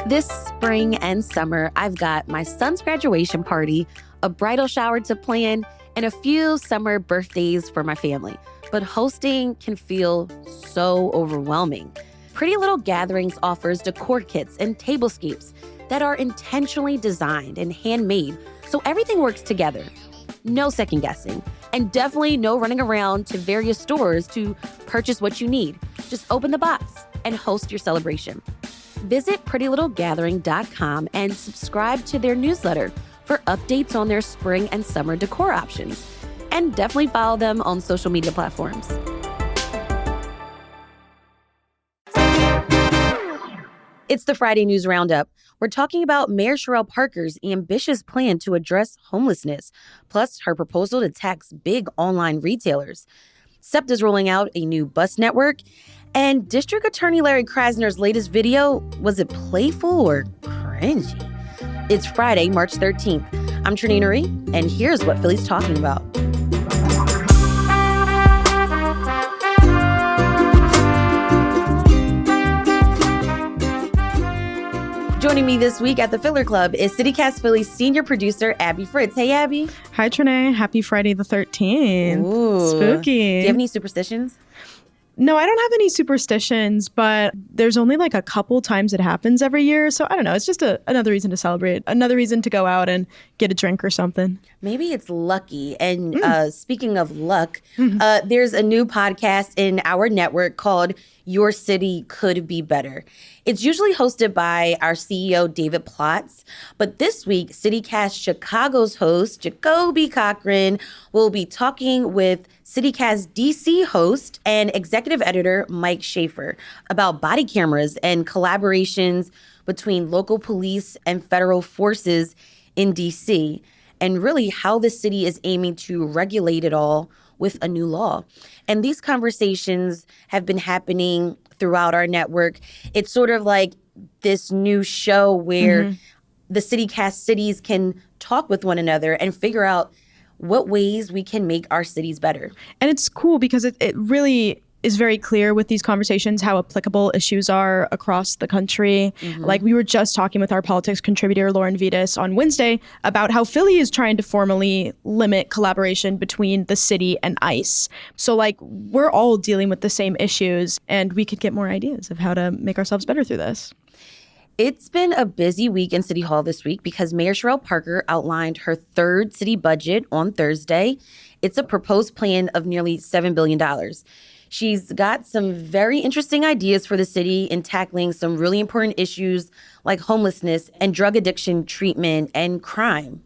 This spring and summer, I've got my son's graduation party, a bridal shower to plan, and a few summer birthdays for my family. But hosting can feel so overwhelming. Pretty Little Gatherings offers decor kits and tablescapes that are intentionally designed and handmade so everything works together. No second guessing, and definitely no running around to various stores to purchase what you need. Just open the box and host your celebration. Visit prettylittlegathering.com and subscribe to their newsletter for updates on their spring and summer decor options. And definitely follow them on social media platforms. It's the Friday News Roundup. We're talking about Mayor Sherrell Parker's ambitious plan to address homelessness, plus her proposal to tax big online retailers. SEPTA's rolling out a new bus network. And District Attorney Larry Krasner's latest video, was it playful or cringy? It's Friday, March 13th. I'm Trenae Nuri, and here's what Philly's talking about. Joining me this week at the Filler Club is CityCast Philly's senior producer, Abby Fritz. Hey, Abby. Hi, Trenae. Happy Friday the 13th. Ooh. Spooky. Do you have any superstitions? No, I don't have any superstitions, but there's only like a couple times it happens every year. So I don't know. It's just another reason to celebrate, another reason to go out and get a drink or something. Maybe it's lucky. And speaking of luck, there's a new podcast in our network called Your City Could Be Better. It's usually hosted by our CEO, David Plotz. But this week, CityCast Chicago's host, Jacoby Cochran, will be talking with CityCast DC host and executive editor, Mike Schaefer, about body cameras and collaborations between local police and federal forces in DC, and really how the city is aiming to regulate it all with a new law. And these conversations have been happening throughout our network. It's sort of like this new show where the CityCast cities can talk with one another and figure out what ways we can make our cities better. And it's cool because it really is very clear with these conversations how applicable issues are across the country. Like we were just talking with our politics contributor, Lauren Vitas, on Wednesday about how Philly is trying to formally limit collaboration between the city and ICE. So like we're all dealing with the same issues and we could get more ideas of how to make ourselves better through this. It's been a busy week in City Hall this week because Mayor Sherrell Parker outlined her third city budget on Thursday. It's a proposed plan of nearly $7 billion. She's got some very interesting ideas for the city in tackling some really important issues like homelessness and drug addiction treatment and crime.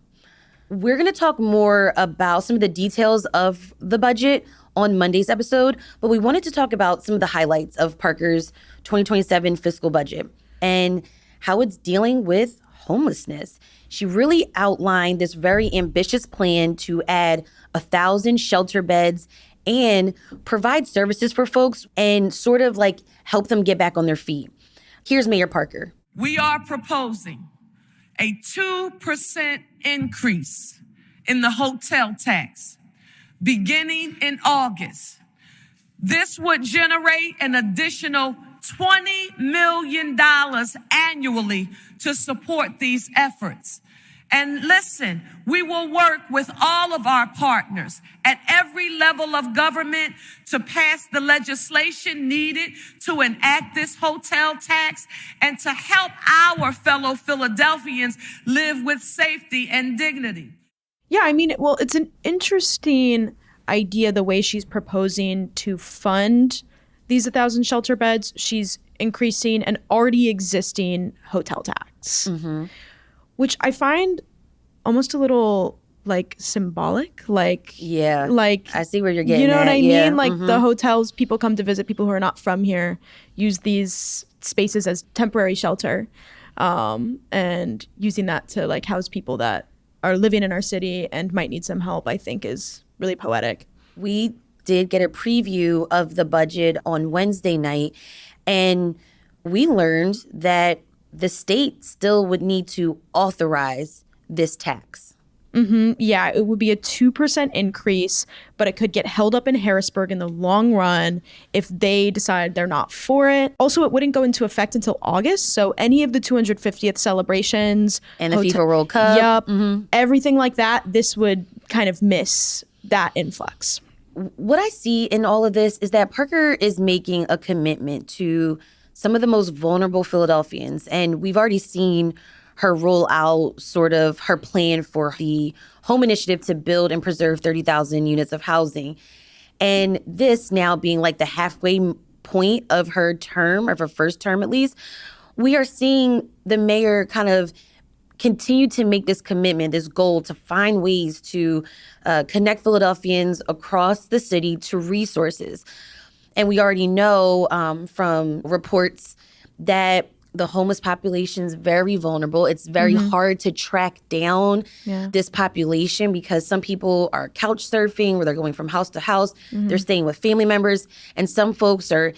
We're going to talk more about some of the details of the budget on Monday's episode, but we wanted to talk about some of the highlights of Parker's 2027 fiscal budget and how it's dealing with homelessness. She really outlined this very ambitious plan to add 1,000 shelter beds and provide services for folks and sort of like help them get back on their feet. Here's Mayor Parker. We are proposing a 2% increase in the hotel tax beginning in August. This would generate an additional $20 million annually to support these efforts. And listen, we will work with all of our partners at every level of government to pass the legislation needed to enact this hotel tax and to help our fellow Philadelphians live with safety and dignity. Yeah, I mean, well, it's an interesting idea the way she's proposing to fund these 1,000 shelter beds. She's increasing an already existing hotel tax. Which I find almost a little like symbolic, like I see where you're getting. You know at. what I Yeah. mean? Like the hotels, people come to visit, people who are not from here use these spaces as temporary shelter, and using that to like house people that are living in our city and might need some help, I think is really poetic. We did get a preview of the budget on Wednesday night, and we learned that the state still would need to authorize this tax. Yeah, it would be a 2% increase, but it could get held up in Harrisburg in the long run if they decide they're not for it. Also, it wouldn't go into effect until August. So any of the 250th celebrations And the FIFA World Cup. Yep. Everything like that, this would kind of miss that influx. What I see in all of this is that Parker is making a commitment to some of the most vulnerable Philadelphians. And we've already seen her roll out sort of her plan for the home initiative to build and preserve 30,000 units of housing. And this now being like the halfway point of her term, of her first term at least, we are seeing the mayor kind of continue to make this commitment, this goal to find ways to connect Philadelphians across the city to resources. And we already know from reports that the homeless population is very vulnerable. It's very hard to track down this population because some people are couch surfing where they're going from house to house. They're staying with family members. And some folks are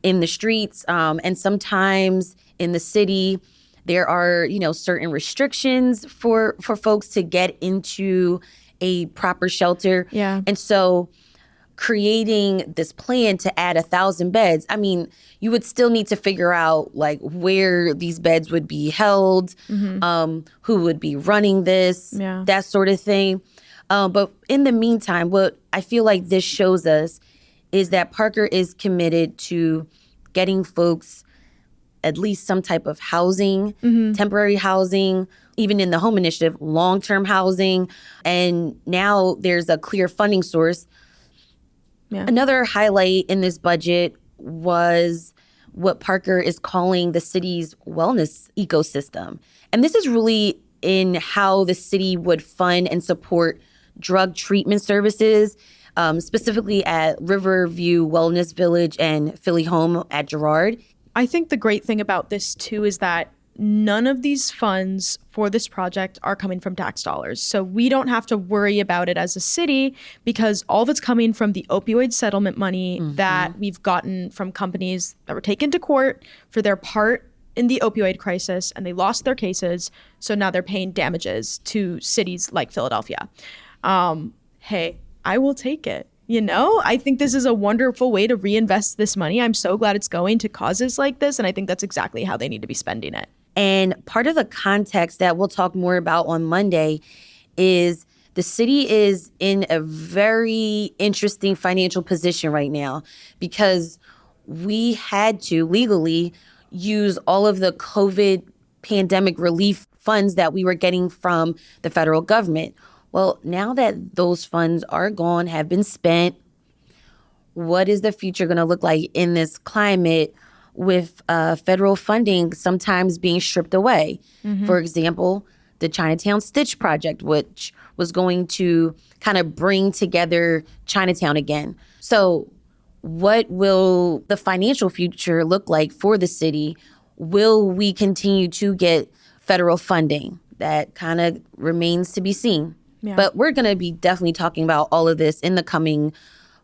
in the streets. And sometimes in the city, there are, certain restrictions for folks to get into a proper shelter. Yeah. And so creating this plan to add 1,000 beds, I mean, you would still need to figure out like where these beds would be held, who would be running this, that sort of thing. But in the meantime, what I feel like this shows us is that Parker is committed to getting folks at least some type of housing, temporary housing, even in the home initiative, long-term housing. And now there's a clear funding source. Yeah. Another highlight in this budget was what Parker is calling the city's wellness ecosystem. And this is really in how the city would fund and support drug treatment services, specifically at Riverview Wellness Village and Philly Home at Girard. I think the great thing about this, too, is that none of these funds for this project are coming from tax dollars. So we don't have to worry about it as a city because all of it's coming from the opioid settlement money that we've gotten from companies that were taken to court for their part in the opioid crisis, and they lost their cases. So now they're paying damages to cities like Philadelphia. Hey, I will take it. I think this is a wonderful way to reinvest this money. I'm so glad it's going to causes like this, and I think that's exactly how they need to be spending it. And part of the context that we'll talk more about on Monday is the city is in a very interesting financial position right now because we had to legally use all of the COVID pandemic relief funds that we were getting from the federal government. Well, now that those funds are gone, have been spent, what is the future going to look like in this climate with federal funding sometimes being stripped away? For example, the Chinatown Stitch Project, which was going to kind of bring together Chinatown again. So what will the financial future look like for the city? Will we continue to get federal funding? That kind of remains to be seen. Yeah. But we're going to be definitely talking about all of this in the coming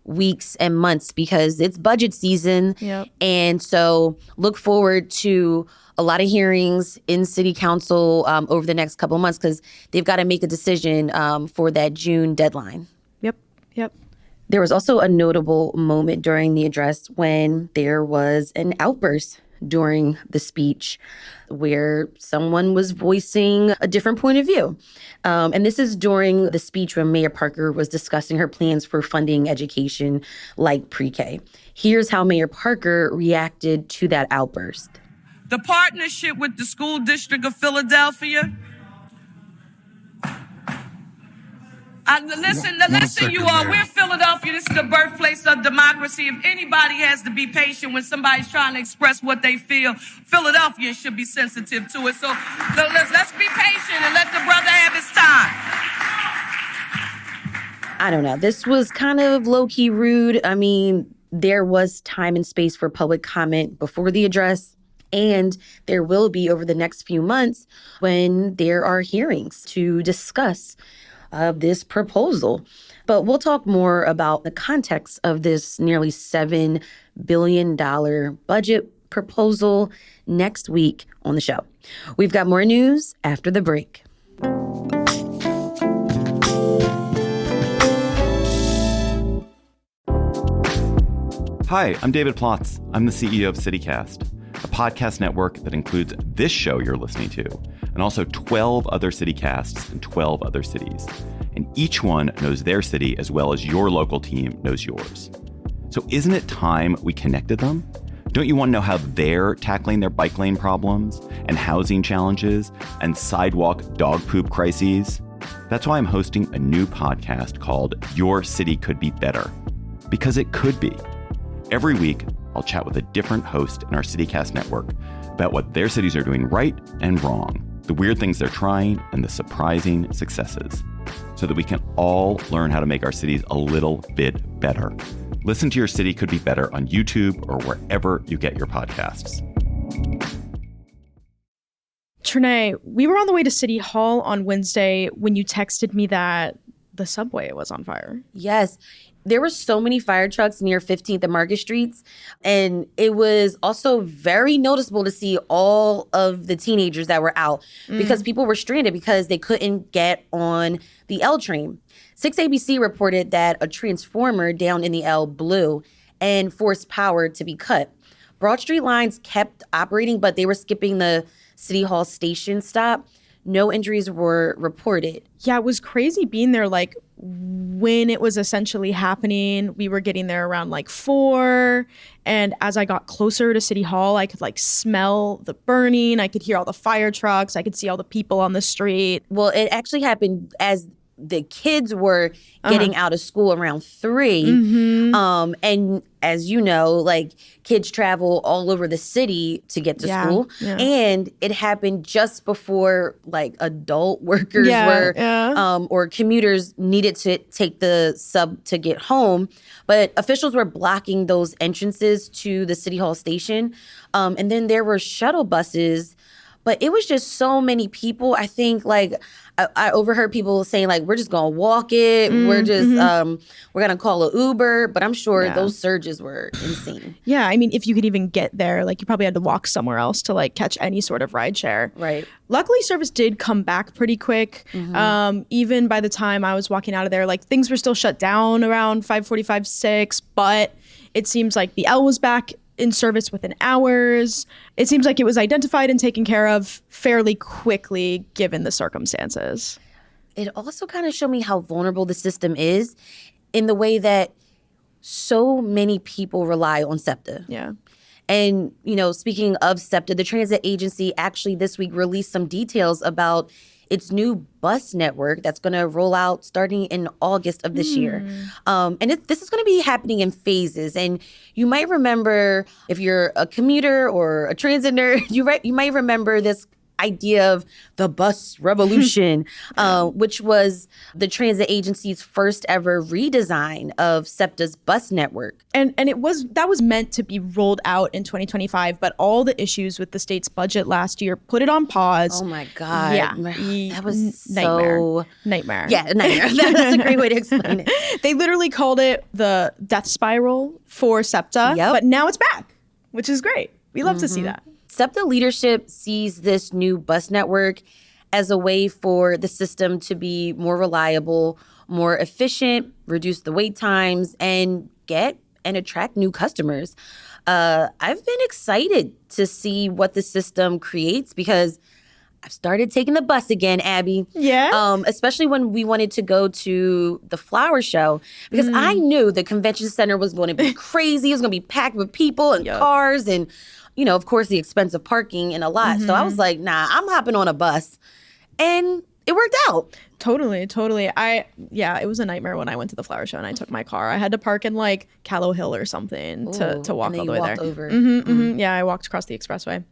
weeks and months because it's budget season. Yep. And so look forward to a lot of hearings in city council over the next couple of months because they've got to make a decision for that June deadline. Yep. There was also a notable moment during the address when there was an outburst during the speech where someone was voicing a different point of view. And this is during the speech when Mayor Parker was discussing her plans for funding education like pre-K. Here's how Mayor Parker reacted to that outburst. The partnership with the School District of Philadelphia. Listen, you all. We're Philadelphia. This is the birthplace of democracy. If anybody has to be patient when somebody's trying to express what they feel, Philadelphians should be sensitive to it. So let's be patient and let the brother have his time. I don't know. This was kind of low-key rude. I mean, there was time and space for public comment before the address. And there will be over the next few months when there are hearings to discuss this proposal. But we'll talk more about the context of this nearly $7 billion budget proposal next week on the show. We've got more news after the break. Hi, I'm David Plotz. I'm the CEO of CityCast, a podcast network that includes this show you're listening to, and also 12 other CityCasts in 12 other cities. And each one knows their city as well as your local team knows yours. So isn't it time we connected them? Don't you want to know how they're tackling their bike lane problems and housing challenges and sidewalk dog poop crises? That's why I'm hosting a new podcast called Your City Could Be Better. Because it could be. Every week, I'll chat with a different host in our CityCast network about what their cities are doing right and wrong, the weird things they're trying, and the surprising successes, so that we can all learn how to make our cities a little bit better. Listen to Your City Could Be Better on YouTube or wherever you get your podcasts. Trinae, we were on the way to City Hall on Wednesday when you texted me that the subway was on fire. Yes. There were so many fire trucks near 15th and Market Streets. And it was also very noticeable to see all of the teenagers that were out because people were stranded because they couldn't get on the L train. 6ABC reported that a transformer down in the L blew and forced power to be cut. Broad Street lines kept operating, but they were skipping the City Hall station stop. No injuries were reported. Yeah, it was crazy being there like when it was essentially happening. We were getting there around like 4. And as I got closer to City Hall, I could like smell the burning. I could hear all the fire trucks. I could see all the people on the street. Well, it actually happened as the kids were getting out of school around 3. And as you know, like kids travel all over the city to get to school. Yeah. And it happened just before like adult workers or commuters needed to take the sub to get home. But officials were blocking those entrances to the City Hall station. And then there were shuttle buses. But it was just so many people. I think like I overheard people saying like, we're just going to walk it. We're just, we're going to call an Uber. But I'm sure those surges were insane. Yeah. I mean, if you could even get there, like you probably had to walk somewhere else to like catch any sort of rideshare. Right. Luckily, service did come back pretty quick. Even by the time I was walking out of there, like things were still shut down around 5:45, 6. But it seems like the L was back in service within hours. It seems like it was identified and taken care of fairly quickly given the circumstances. It also kind of showed me how vulnerable the system is in the way that so many people rely on SEPTA. Yeah. And, you know, speaking of SEPTA, the transit agency actually this week released some details about its new bus network that's going to roll out starting in August of this year. And this is going to be happening in phases. And you might remember, if you're a commuter or a transit nerd, you might remember this idea of the bus revolution, which was the transit agency's first ever redesign of SEPTA's bus network. And that was meant to be rolled out in 2025, but all the issues with the state's budget last year put it on pause. Oh my God. Yeah. That was Nightmare. Yeah, nightmare. That's a great way to explain it. They literally called it the death spiral for SEPTA, but now it's back, which is great. We love to see that. SEPTA leadership sees this new bus network as a way for the system to be more reliable, more efficient, reduce the wait times, and get and attract new customers. I've been excited to see what the system creates because I've started taking the bus again, Abby. Yeah. Especially when we wanted to go to the flower show because I knew the convention center was going to be crazy. It was going to be packed with people and cars and, you know, of course, the expense of parking and a lot. So I was like, nah, I'm hopping on a bus. And it worked out. Totally. It was a nightmare when I went to the flower show and I took my car. I had to park in like Callow Hill or something to walk all the way there. Over. Yeah, I walked across the expressway.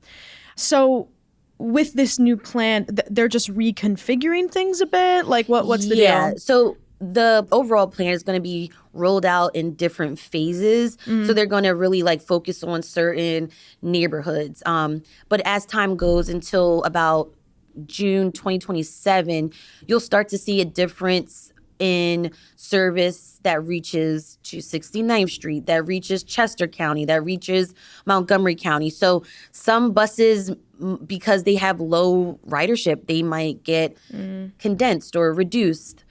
So with this new plan, they're just reconfiguring things a bit? Like what's the deal? So the overall plan is going to be rolled out in different phases. So they're going to really like focus on certain neighborhoods. But as time goes until about June 2027, you'll start to see a difference in service that reaches to 69th Street, that reaches Chester County, that reaches Montgomery County. So some buses, because they have low ridership, they might get condensed or reduced.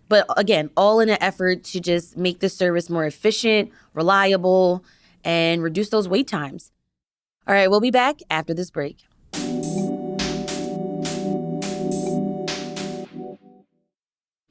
But again, all in an effort to just make the service more efficient, reliable, and reduce those wait times. All right, we'll be back after this break.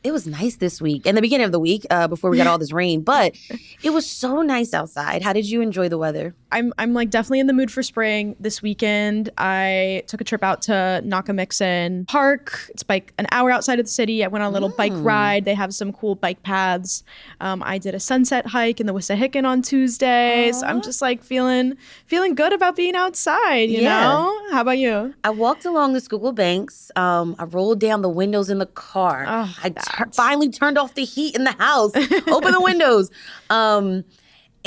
It was nice this week, in the beginning of the week, before we got all this rain, but it was so nice outside. How did you enjoy the weather? I'm like definitely in the mood for spring. This weekend, I took a trip out to Nakamixon Park. It's like an hour outside of the city. I went on a little bike ride. They have some cool bike paths. I did a sunset hike in the Wissahickon on Tuesday. So I'm just like feeling good about being outside, you know? How about you? I walked along the Schuylkill banks. I rolled down the windows in the car. I finally turned off the heat in the house. Open the windows.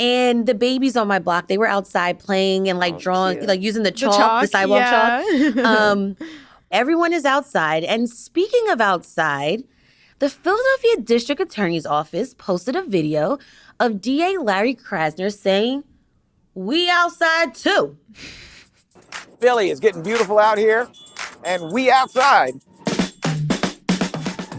And the babies on my block, they were outside playing and like drawing, like using the chalk, the sidewalk chalk. Everyone is outside. And speaking of outside, the Philadelphia District Attorney's Office posted a video of DA Larry Krasner saying, "We outside too." Philly is getting beautiful out here, and we outside.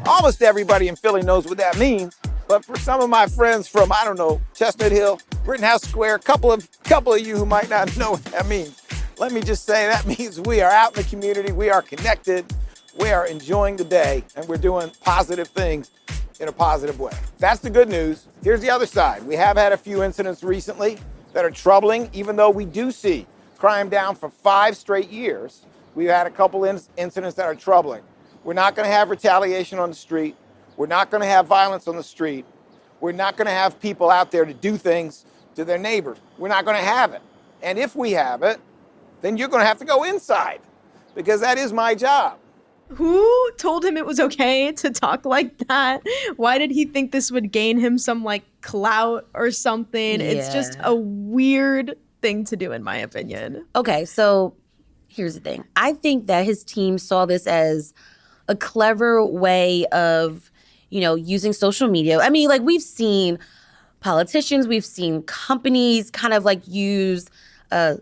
Almost everybody in Philly knows what that means. But for some of my friends from, I don't know, Chestnut Hill, Rittenhouse Square, a couple of you who might not know what that means, let me just say that means we are out in the community, we are connected, we are enjoying the day, and we're doing positive things in a positive way. That's the good news. Here's the other side. We have had a few incidents recently that are troubling, even though we do see crime down for 5 straight years. We've had a couple incidents that are troubling. We're not going to have retaliation on the street. We're not going to have violence on the street. We're not going to have people out there to do things to their neighbors. We're not going to have it. And if we have it, then you're going to have to go inside, because that is my job. Who told him it was okay to talk like that? Why did he think this would gain him some like clout or something? It's just a weird thing to do, in my opinion. Okay, so here's the thing. I think that his team saw this as a clever way of, you know, using social media. I mean, like, we've seen politicians, we've seen companies kind of like use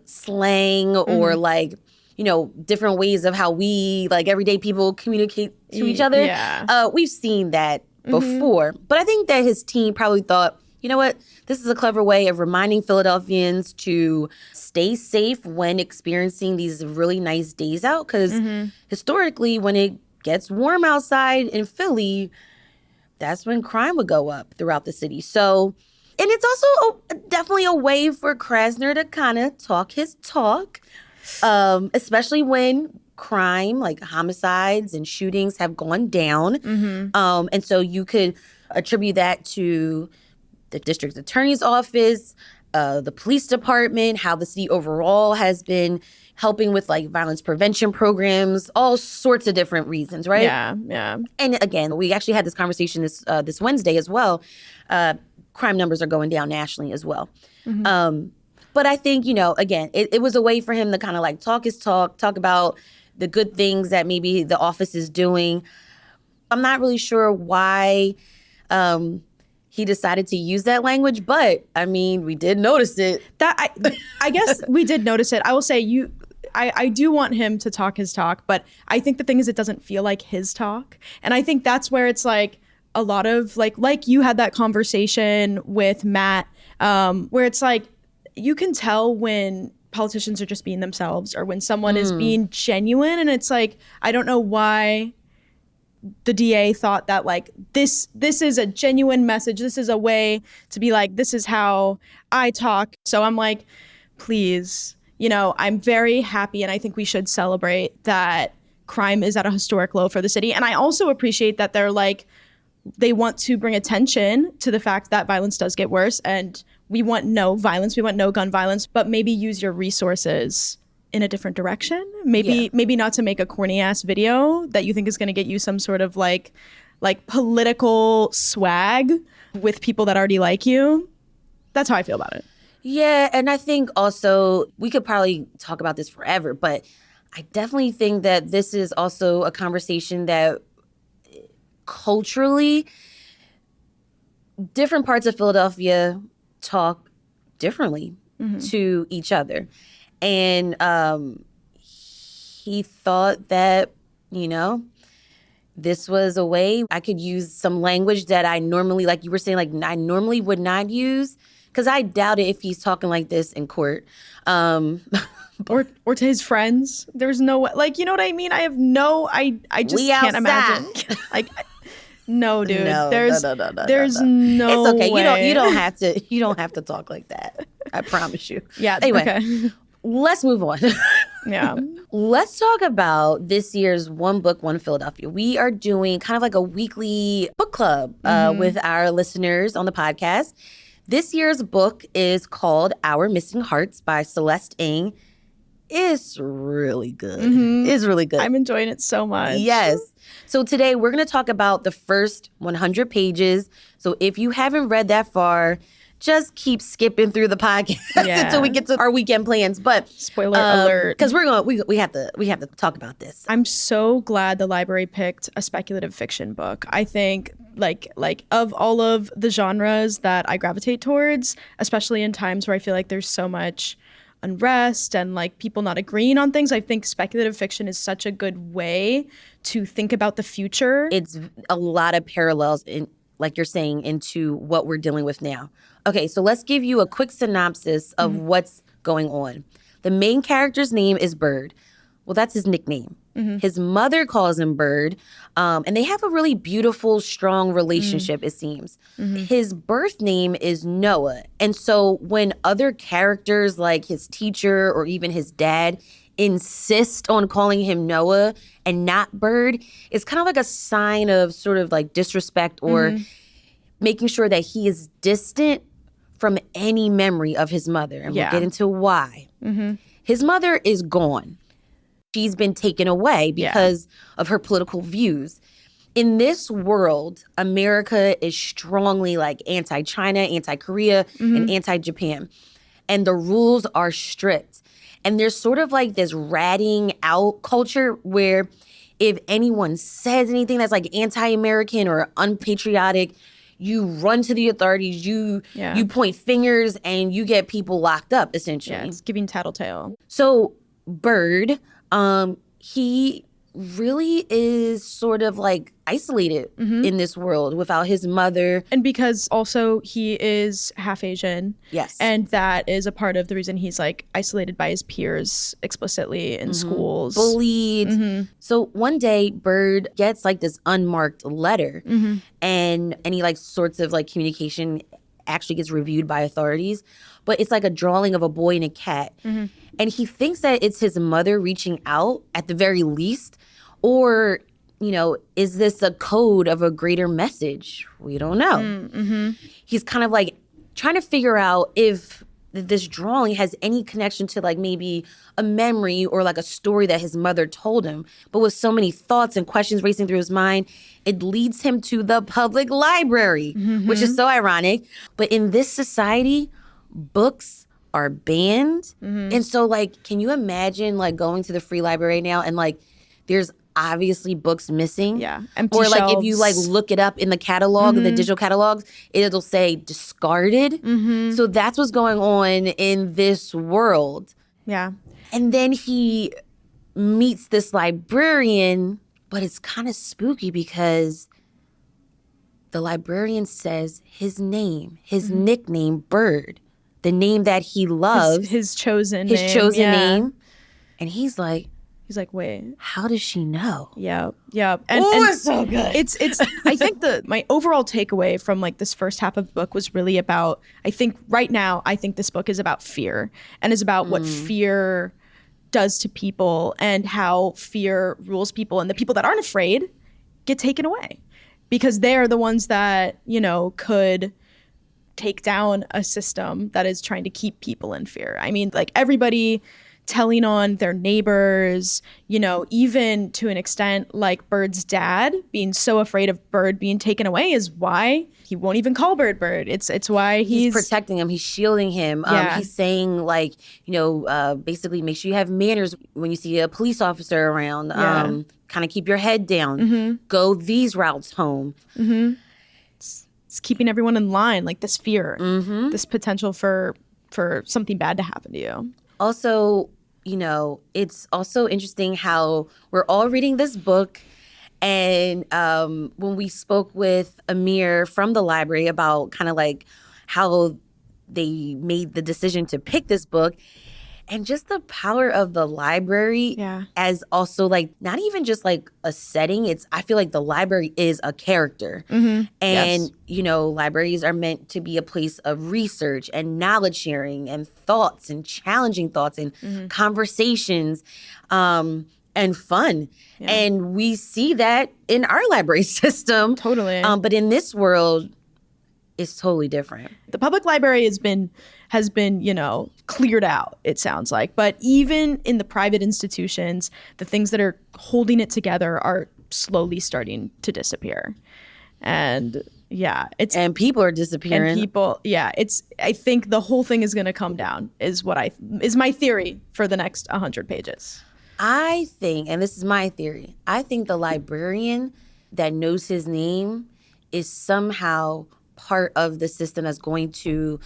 slang or like, you know, different ways of how we, like, everyday people communicate to each other. Yeah. We've seen that before. But I think that his team probably thought, you know what, this is a clever way of reminding Philadelphians to stay safe when experiencing these really nice days out. Because historically, when it gets warm outside in Philly, that's when crime would go up throughout the city. So, and it's also definitely a way for Krasner to kind of talk his talk, especially when crime, like homicides and shootings, have gone down. And so you could attribute that to the district attorney's office, the police department, how the city overall has been helping with like violence prevention programs, all sorts of different reasons, right? Yeah. And again, we actually had this conversation this Wednesday as well. Crime numbers are going down nationally as well. But I think, you know, again, it was a way for him to kind of like talk his talk about the good things that maybe the office is doing. I'm not really sure why he decided to use that language, but I mean, we did notice it. I guess we did notice it. I will say I do want him to talk his talk, but I think the thing is it doesn't feel like his talk. And I think that's where it's like a lot of like you had that conversation with Matt, where it's like you can tell when politicians are just being themselves or when someone is being genuine. And it's like, I don't know why the DA thought that like this is a genuine message. This is a way to be like, this is how I talk. So I'm like, please, you know, I'm very happy, and I think we should celebrate that crime is at a historic low for the city. And I also appreciate that they're like, they want to bring attention to the fact that violence does get worse, and we want no violence, we want no gun violence, but maybe use your resources in a different direction. Maybe not to make a corny ass video that you think is going to get you some sort of like political swag with people that already like you. That's how I feel about it. Yeah, and I think also we could probably talk about this forever, but I definitely think that this is also a conversation that culturally different parts of Philadelphia talk differently to each other. And he thought that, you know, this was a way I could use some language that I normally, like you were saying, like I normally would not use, because I doubt it if he's talking like this in court. Or to his friends. There's no way. Like, you know what I mean? I have no, I just can't imagine. Like, no, dude. No, there's no. no It's okay. way. You don't have to talk like that. I promise you. Yeah. Anyway, Okay. let's move on. Yeah. Let's talk about this year's One Book, One Philadelphia. We are doing kind of like a weekly book club with our listeners on the podcast. This year's book is called Our Missing Hearts by Celeste Ng. It's really good. It's really good. I'm enjoying it so much. Yes. So today we're going to talk about the first 100 pages. So if you haven't read that far, just keep skipping through the podcast until we get to our weekend plans. But spoiler alert, because we have to talk about this. I'm so glad the library picked a speculative fiction book. I think like of all of the genres that I gravitate towards, especially in times where I feel like there's so much unrest and like people not agreeing on things, I think speculative fiction is such a good way to think about the future. It's a lot of parallels in, like you're saying, into what we're dealing with now. Okay, so let's give you a quick synopsis of what's going on. The main character's name is Bird. Well, that's his nickname. His mother calls him Bird, and they have a really beautiful, strong relationship, it seems. His birth name is Noah. And so when other characters like his teacher or even his dad insist on calling him Noah and not Bird, it's kind of like a sign of sort of like disrespect or making sure that he is distant from any memory of his mother. And we'll get into why. His mother is gone. She's been taken away because of her political views. In this world, America is strongly like anti-China, anti-Korea, and anti-Japan. And the rules are strict. And there's sort of like this ratting out culture where if anyone says anything that's like anti-American or unpatriotic, you run to the authorities, you point fingers, and you get people locked up, essentially. Yeah, it's giving tattletale. So Bird, he really is sort of like isolated in this world without his mother. And because also he is half Asian. Yes. And that is a part of the reason he's like isolated by his peers explicitly in schools. Bullied. So one day Bird gets like this unmarked letter and any like sorts of like communication actually gets reviewed by authorities. But it's like a drawing of a boy and a cat. And he thinks that it's his mother reaching out at the very least. Or, you know, is this a code of a greater message? We don't know. He's kind of like trying to figure out if this drawing has any connection to like maybe a memory or like a story that his mother told him. But with so many thoughts and questions racing through his mind, it leads him to the public library, which is so ironic. But in this society, books are banned. And so like, can you imagine like going to the free library now and like there's obviously books missing? Yeah. Empty or like shelves. if you like look it up in the catalog, the digital catalogs, it'll say discarded. So that's what's going on in this world. Yeah. And then he meets this librarian, but it's kind of spooky because the librarian says his name, his nickname, Bird, the name that he loves, His chosen his name. chosen Yeah. name. And he's like, wait. how does she know? Yeah. And It's so good. It's I think my overall takeaway from like this first half of the book was really about, I think right now, I think this book is about fear and is about what fear does to people and how fear rules people, and the people that aren't afraid get taken away because they are the ones that, you know, could take down a system that is trying to keep people in fear. I mean, like everybody telling on their neighbors, you know, even to an extent like Bird's dad being so afraid of Bird being taken away is why he won't even call Bird. It's why he's protecting him. He's shielding him. He's saying like, you know, basically make sure you have manners when you see a police officer around. Kind of keep your head down. Go these routes home. It's keeping everyone in line, like this fear, this potential for something bad to happen to you. Also, you know, it's also interesting how we're all reading this book And when we spoke with Amir from the library about kind of like how they made the decision to pick this book, and just the power of the library as also like not even just like a setting. I feel like the library is a character. And, you know, libraries are meant to be a place of research and knowledge sharing and thoughts and challenging thoughts and conversations and fun. And we see that in our library system. Totally. But in this world, it's totally different. The public library has been, you know, cleared out, it sounds like. But even in the private institutions, the things that are holding it together are slowly starting to disappear. And and people are disappearing. I think the whole thing is going to come down is my theory for the next 100 pages. I think, and this is my theory, I think the librarian that knows his name is somehow part of the system that's going to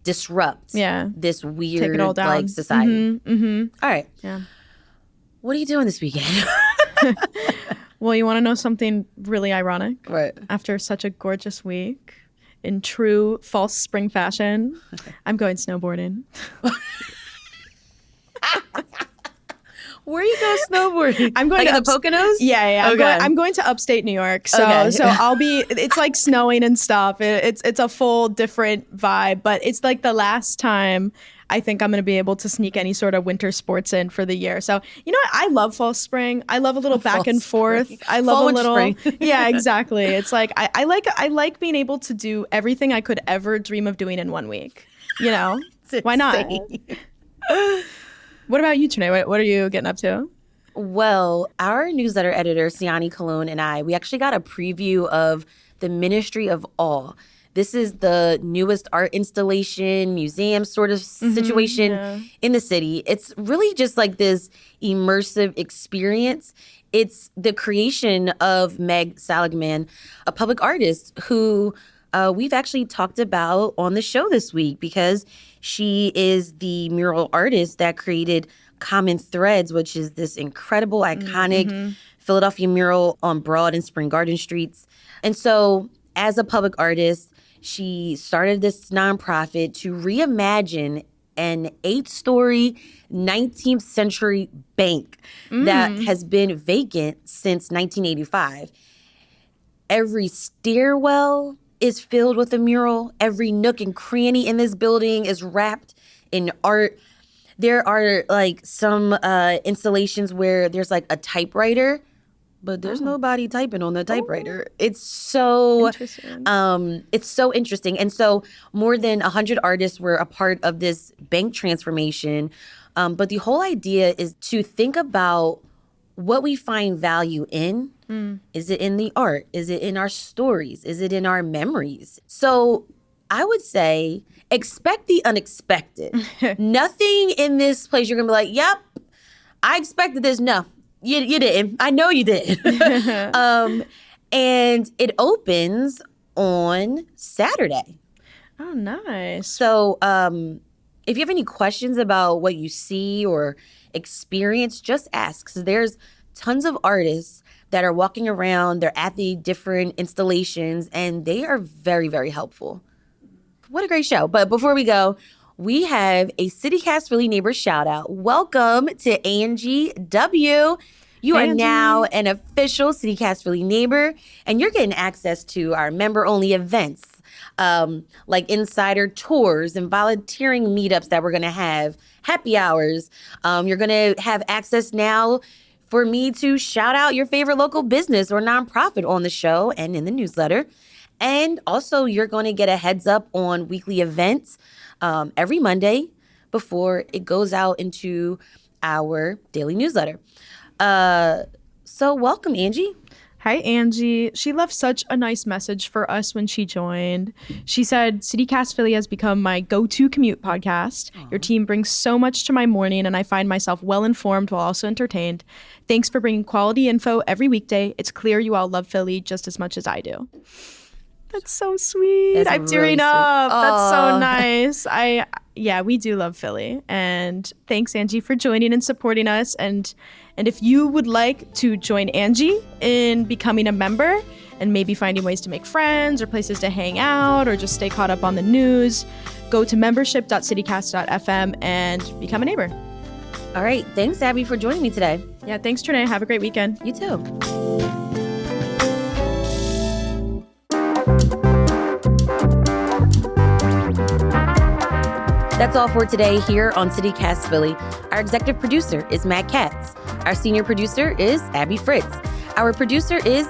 disrupt this weird like society. All right. Yeah. What are you doing this weekend? Well, you want to know something really ironic? Right. After such a gorgeous week, in true false spring fashion, I'm going snowboarding. Where are you going snowboarding? I'm going like to the Poconos? Yeah. Okay. I'm going to upstate New York. So I'll be. It's like snowing and stuff. It's a full different vibe. But it's like the last time I think I'm going to be able to sneak any sort of winter sports in for the year. So you know what? I love fall spring. I love a little back and forth. I love fall a little. Spring. Yeah, exactly. It's like I like being able to do everything I could ever dream of doing in 1 week. You know, why not? What about you, Trinae? What are you getting up to? Well, our newsletter editor, Siani Cologne, and we actually got a preview of the Ministry of Awe. This is the newest art installation, museum sort of situation in the city. It's really just like this immersive experience. It's the creation of Meg Seligman, a public artist who we've actually talked about on the show this week because she is the mural artist that created Common Threads, which is this incredible, iconic Philadelphia mural on Broad and Spring Garden Streets. And so as a public artist, she started this nonprofit to reimagine an 8-story 19th century bank that has been vacant since 1985. Every stairwell is filled with a mural. Every nook and cranny in this building is wrapped in art. There are like some installations where there's like a typewriter, but there's nobody typing on the typewriter. It's so interesting. And so more than 100 artists were a part of this bank transformation. But the whole idea is to think about what we find value in. Is it in the art? Is it in our stories? Is it in our memories? So I would say expect the unexpected. Nothing in this place you're going to be like, yep, I expected this. No, you didn't. I know you did. And it opens on Saturday. Oh, nice. So if you have any questions about what you see or experience, just ask. 'Cause there's tons of artists that are walking around. They're at the different installations, and they are very, very helpful. What a great show. But before we go, we have a CityCast Philly Neighbor shout out. Welcome to Angie W. You are now an official CityCast Philly Neighbor, and you're getting access to our member-only events, like insider tours and volunteering meetups that we're going to have, happy hours. You're going to have access now for me to shout out your favorite local business or nonprofit on the show and in the newsletter. And also, you're going to get a heads up on weekly events every Monday before it goes out into our daily newsletter. So welcome, Angie. Hi, Angie. She left such a nice message for us when she joined. She said, CityCast Philly has become my go-to commute podcast. Aww. Your team brings so much to my morning, and I find myself well-informed while also entertained. Thanks for bringing quality info every weekday. It's clear you all love Philly just as much as I do. That's so sweet. That's I'm really tearing sweet. up. That's so Aw. nice. Yeah, we do love Philly. And thanks, Angie, for joining and supporting us. And if you would like to join Angie in becoming a member and maybe finding ways to make friends or places to hang out or just stay caught up on the news, go to membership.citycast.fm and become a neighbor. All right. Thanks, Abby, for joining me today. Yeah, thanks, Trinae. Have a great weekend. You too. That's all for today here on CityCast Philly. Our executive producer is Matt Katz. Our senior producer is Abby Fritz. Our producer is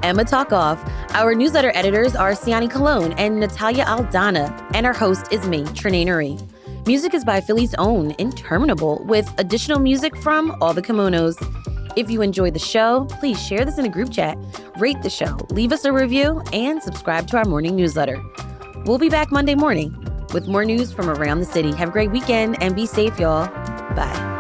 Emma Talkoff. Our newsletter editors are Siani Colon and Natalia Aldana. And our host is me, Trinae Nuri. Music is by Philly's own Interminable, with additional music from all the kimonos. If you enjoy the show, please share this in a group chat, rate the show, leave us a review, and subscribe to our morning newsletter. We'll be back Monday morning with more news from around the city. Have a great weekend and be safe, y'all. Bye.